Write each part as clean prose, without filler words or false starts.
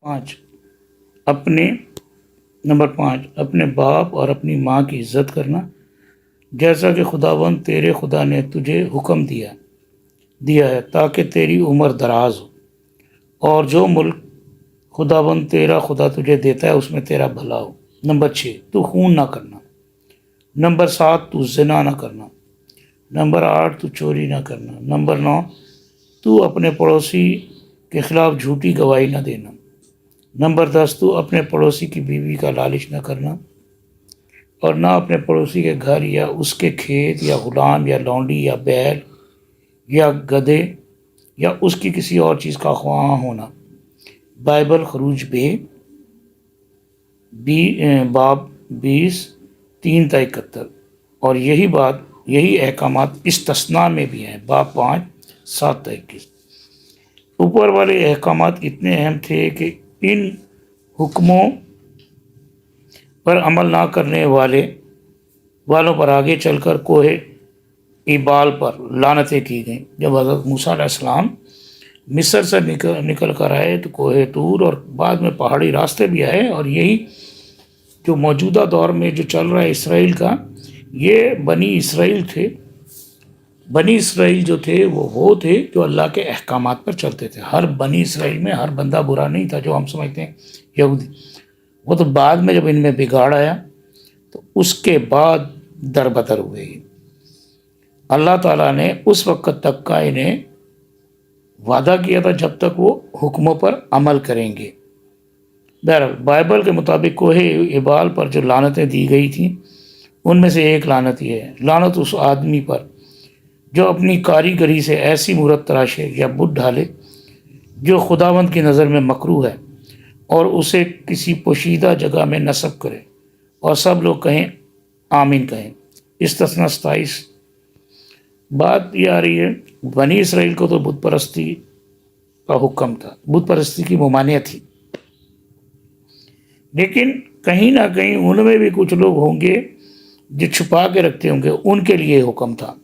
5 اپنے باپ اور اپنی ماں کی عزت کرنا، جیسا کہ خداوند تیرے خدا نے تجھے حکم دیا ہے تاکہ تیری عمر دراز ہو، اور جو ملک خداوند تیرا خدا تجھے دیتا ہے اس میں تیرا بھلا ہو۔ نمبر 6 تو خون نہ کرنا۔ نمبر 7 تو زنا نہ کرنا۔ نمبر 8 تو چوری نہ کرنا۔ نمبر 9 تو اپنے پڑوسی کے خلاف جھوٹی گواہی نہ دینا۔ نمبر 10 تو اپنے پڑوسی کی بیوی کا لالچ نہ کرنا، اور نہ اپنے پڑوسی کے گھر یا اس کے کھیت یا غلام یا لونڈی یا بیل یا گدھے یا اس کی کسی اور چیز کا خواہاں ہونا۔ بائبل خروج باب 20:3-71۔ اور یہی احکامات استثناء میں بھی ہیں، باب 5:7-21۔ اوپر والے احکامات اتنے اہم تھے کہ ان حکموں پر عمل نہ کرنے والوں پر آگے چل کر کوہ ایبال پر لعنتیں کی گئیں۔ جب حضرت موسیٰ علیہ السلام مصر سے نکل کر آئے تو کوہ طور اور بعد میں پہاڑی راستے بھی آئے، اور یہی جو موجودہ دور میں جو چل رہا ہے اسرائیل کا، یہ بنی اسرائیل تھے۔ بنی اسرائیل جو تھے وہ تھے جو اللہ کے احکامات پر چلتے تھے۔ ہر بنی اسرائیل میں ہر بندہ برا نہیں تھا جو ہم سمجھتے ہیں یہودی، وہ تو بعد میں جب ان میں بگاڑ آیا تو اس کے بعد دربدر ہوئے۔ اللہ تعالیٰ نے اس وقت تک کا انہیں وعدہ کیا تھا جب تک وہ حکموں پر عمل کریں گے۔ بہرحال بائبل کے مطابق کوہ ایبال پر جو لعنتیں دی گئی تھیں ان میں سے ایک لعنت یہ ہے: لعنت اس آدمی پر جو اپنی کاریگری سے ایسی مورت تراشے یا بت ڈھالے جو خداوند کی نظر میں مکروہ ہے، اور اسے کسی پوشیدہ جگہ میں نصب کرے، اور سب لوگ کہیں آمین کہیں۔ استثناء 27۔ بات یہ آ رہی ہے بنی اسرائیل کو تو بت پرستی کا حکم تھا، بت پرستی کی ممانعت تھی، لیکن کہیں نہ کہیں ان میں بھی کچھ لوگ ہوں گے جو چھپا کے رکھتے ہوں گے، ان کے لیے حکم تھا،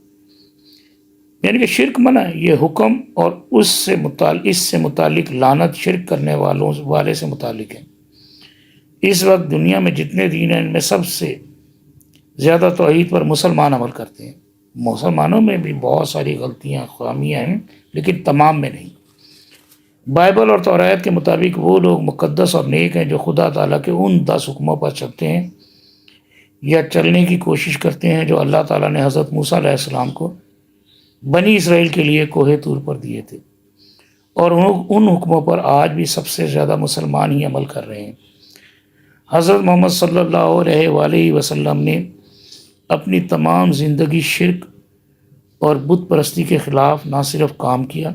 یعنی کہ شرک منع ہے یہ حکم، اور اس سے متعلق لعنت شرک کرنے والے سے متعلق ہے۔ اس وقت دنیا میں جتنے دین ہیں ان میں سب سے زیادہ توحید پر مسلمان عمل کرتے ہیں۔ مسلمانوں میں بھی بہت ساری غلطیاں خامیاں ہیں، لیکن تمام میں نہیں۔ بائبل اور توریت کے مطابق وہ لوگ مقدس اور نیک ہیں جو خدا تعالیٰ کے ان 10 حکموں پر چلتے ہیں یا چلنے کی کوشش کرتے ہیں جو اللہ تعالیٰ نے حضرت موسیٰ علیہ السلام کو بنی اسرائیل کے لیے کوہ طور پر دیے تھے، اور ان حکموں پر آج بھی سب سے زیادہ مسلمان ہی عمل کر رہے ہیں۔ حضرت محمد صلی اللہ علیہ وآلہ وسلم نے اپنی تمام زندگی شرک اور بت پرستی کے خلاف نہ صرف کام کیا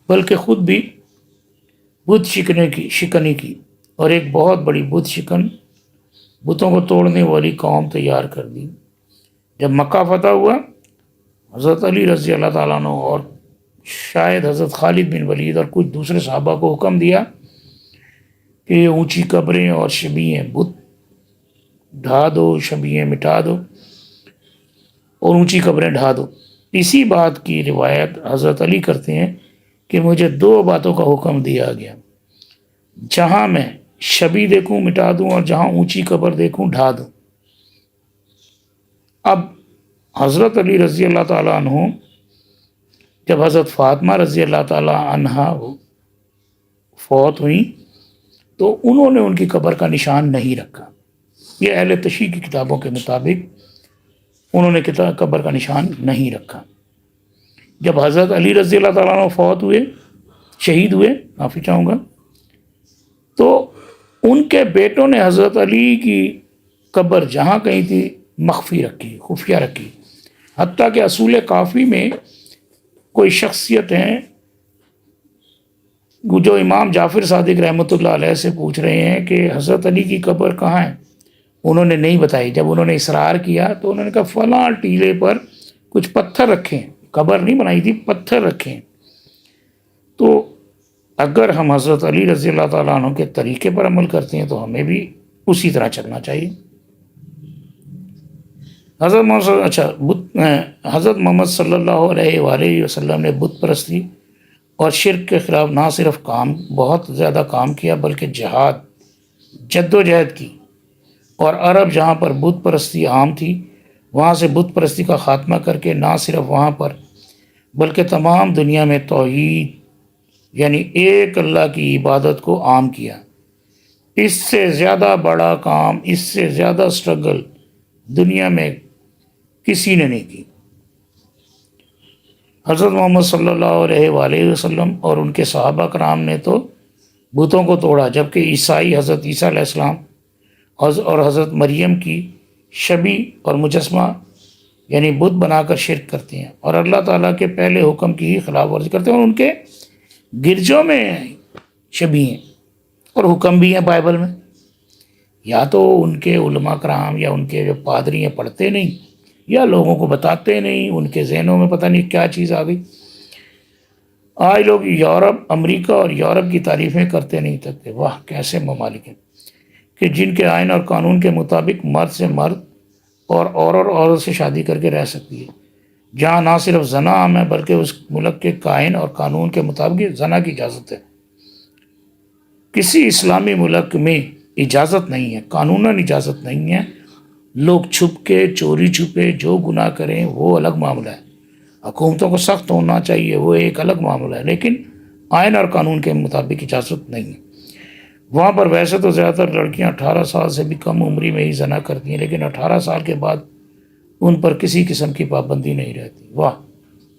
بلکہ خود بھی بت شکنی کی، اور ایک بہت بڑی بتوں کو توڑنے والی قوم تیار کر دی۔ جب مکہ فتح ہوا، حضرت علی رضی اللہ تعالیٰ عنہ اور شاید حضرت خالد بن ولید اور کچھ دوسرے صحابہ کو حکم دیا کہ یہ اونچی قبریں اور شبیہیں بت ڈھا دو، شبیہیں مٹا دو اور اونچی قبریں ڈھا دو۔ اسی بات کی روایت حضرت علی کرتے ہیں کہ مجھے 2 باتوں کا حکم دیا گیا: جہاں میں شبی دیکھوں مٹا دوں، اور جہاں اونچی قبر دیکھوں ڈھا دوں۔ اب حضرت علی رضی اللہ تعالیٰ عنہ جب حضرت فاطمہ رضی اللہ تعالیٰ عنہا فوت ہوئیں تو انہوں نے ان کی قبر کا نشان نہیں رکھا۔ یہ اہل تشیع کی کتابوں کے مطابق انہوں نے قبر کا نشان نہیں رکھا۔ جب حضرت علی رضی اللہ تعالیٰ عنہ شہید ہوئے، معافی چاہوں گا، تو ان کے بیٹوں نے حضرت علی کی قبر جہاں کہیں تھی مخفی رکھی، خفیہ رکھی، حتیٰ کہ اصول کافی میں کوئی شخصیت ہیں جو امام جعفر صادق رحمۃ اللہ علیہ سے پوچھ رہے ہیں کہ حضرت علی کی قبر کہاں ہے، انہوں نے نہیں بتائی۔ جب انہوں نے اصرار کیا تو انہوں نے کہا فلاں ٹیلے پر کچھ پتھر رکھیں، قبر نہیں بنائی تھی، پتھر رکھیں۔ تو اگر ہم حضرت علی رضی اللہ تعالیٰ عنہ کے طریقے پر عمل کرتے ہیں تو ہمیں بھی اسی طرح چلنا چاہیے۔ حضرت محمد صلی اللہ علیہ وآلہ وسلم نے بت پرستی اور شرک کے خلاف نہ صرف بہت زیادہ کام کیا بلکہ جہاد جد و جہد کی، اور عرب جہاں پر بت پرستی عام تھی وہاں سے بت پرستی کا خاتمہ کر کے نہ صرف وہاں پر بلکہ تمام دنیا میں توحید یعنی ایک اللہ کی عبادت کو عام کیا۔ اس سے زیادہ بڑا کام، اس سے زیادہ سٹرگل دنیا میں کسی نے نہیں کی۔ حضرت محمد صلی اللہ علیہ وآلہ وسلم اور ان کے صحابہ کرام نے تو بتوں کو توڑا، جبکہ عیسائی حضرت عیسیٰ علیہ السلام اور حضرت مریم کی شبیہ اور مجسمہ یعنی بت بنا کر شرک کرتے ہیں اور اللہ تعالیٰ کے پہلے حکم کی ہی خلاف ورزی کرتے ہیں، اور ان کے گرجوں میں شبیہ ہیں اور حکم بھی ہیں بائبل میں۔ یا تو ان کے علماء کرام یا ان کے جو پادری ہیں پڑھتے نہیں، یا لوگوں کو بتاتے نہیں، ان کے ذہنوں میں پتہ نہیں کیا چیز آ گئی۔ آج لوگ یورپ، امریکہ اور یورپ کی تعریفیں کرتے نہیں تھکتے۔ واہ کیسے ممالک ہیں کہ جن کے آئین اور قانون کے مطابق مرد سے مرد اور عورت سے شادی کر کے رہ سکتی ہے، جہاں نہ صرف زنا عام ہے بلکہ اس ملک کے آئین اور قانون کے مطابق زنا کی اجازت ہے۔ کسی اسلامی ملک میں اجازت نہیں ہے، قانوناً اجازت نہیں ہے۔ لوگ چھپ کے چوری چھپے جو گناہ کریں وہ الگ معاملہ ہے، حکومتوں کو سخت ہونا چاہیے وہ ایک الگ معاملہ ہے، لیکن آئین اور قانون کے مطابق اجازت نہیں ہے۔ وہاں پر ویسے تو زیادہ تر لڑکیاں 18 سال سے بھی کم عمری میں ہی زنا کرتی ہیں، لیکن 18 سال کے بعد ان پر کسی قسم کی پابندی نہیں رہتی۔ واہ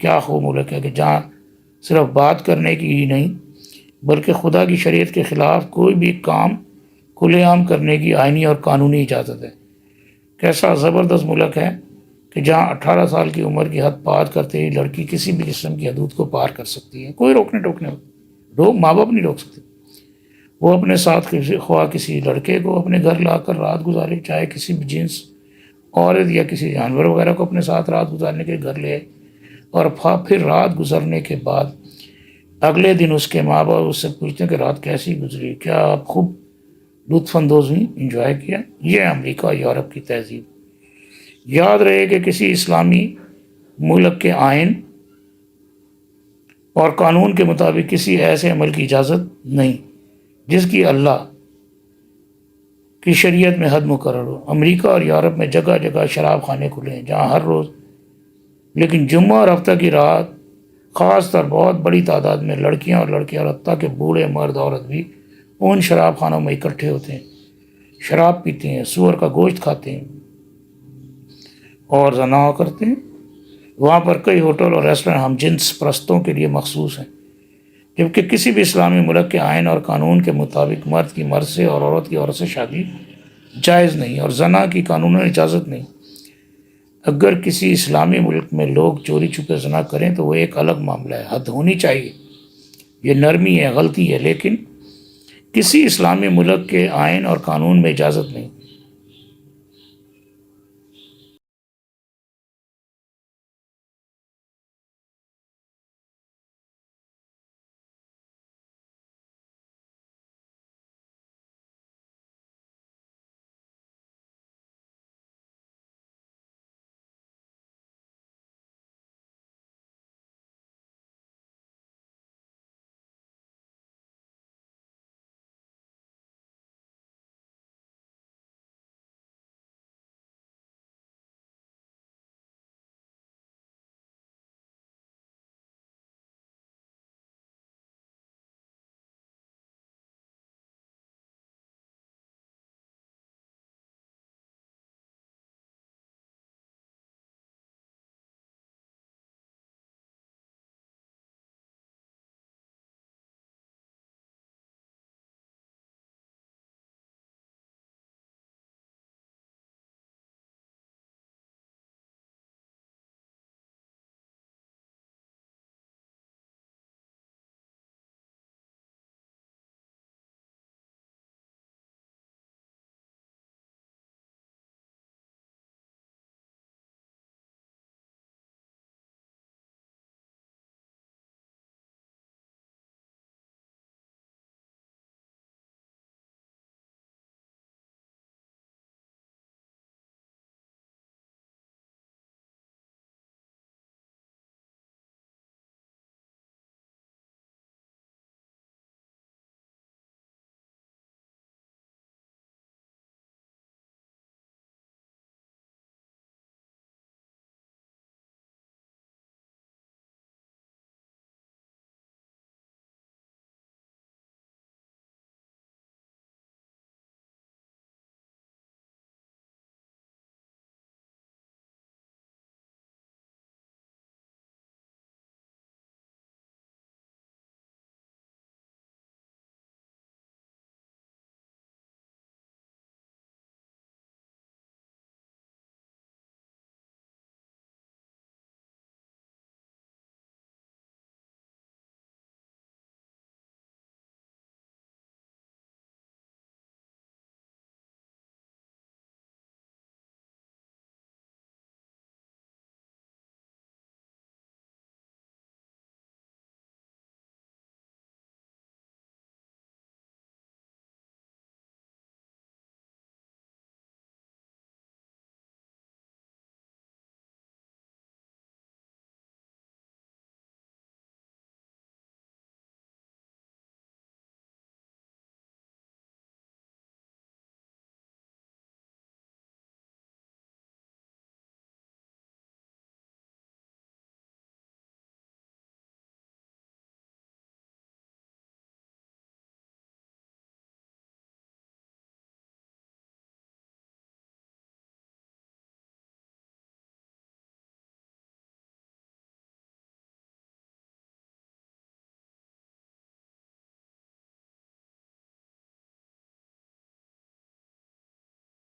کیا خوب ملک ہے کہ جہاں صرف بات کرنے کی ہی نہیں بلکہ خدا کی شریعت کے خلاف کوئی بھی کام کھلے عام کرنے کی آئینی اور قانونی اجازت ہے۔ کیسا زبردست ملک ہے کہ جہاں 18 سال کی عمر کی حد پار کرتے ہی لڑکی کسی بھی قسم کی حدود کو پار کر سکتی ہے، کوئی روکنے ٹوکنے ماں باپ نہیں روک سکتے۔ وہ اپنے ساتھ خواہ کسی لڑکے کو اپنے گھر لا کر رات گزارے، چاہے کسی بھی جنس عورت یا کسی جانور وغیرہ کو اپنے ساتھ رات گزارنے کے گھر لے، اور پھر رات گزرنے کے بعد اگلے دن اس کے ماں باپ اس سے پوچھتے ہیں کہ رات کیسی گزری، کیا آپ خوب لطف اندوز ہوئی، انجوائے کیا۔ یہ امریکہ اور یورپ کی تہذیب۔ یاد رہے کہ کسی اسلامی ملک کے آئین اور قانون کے مطابق کسی ایسے عمل کی اجازت نہیں جس کی اللہ کی شریعت میں حد مقرر ہو۔ امریکہ اور یورپ میں جگہ جگہ شراب خانے کھلے ہیں جہاں ہر روز، لیکن جمعہ اور ہفتہ کی رات خاص طور بہت بڑی تعداد میں لڑکیاں اور لڑکے اور حتیٰ کہ بوڑھے مرد عورت بھی ان شراب خانوں میں اکٹھے ہوتے ہیں، شراب پیتے ہیں، سور کا گوشت کھاتے ہیں اور زنا کرتے ہیں۔ وہاں پر کئی ہوٹل اور ریسٹورنٹ ہم جنس پرستوں کے لیے مخصوص ہیں، جبکہ کسی بھی اسلامی ملک کے آئین اور قانون کے مطابق مرد کی مرد سے اور عورت کی عورت سے شادی جائز نہیں اور زنا کی قانوناً اجازت نہیں۔ اگر کسی اسلامی ملک میں لوگ چوری چھپے زنا کریں تو وہ ایک الگ معاملہ ہے، حد ہونی چاہیے، یہ نرمی ہے، غلطی ہے، لیکن کسی اسلامی ملک کے آئین اور قانون میں اجازت نہیں۔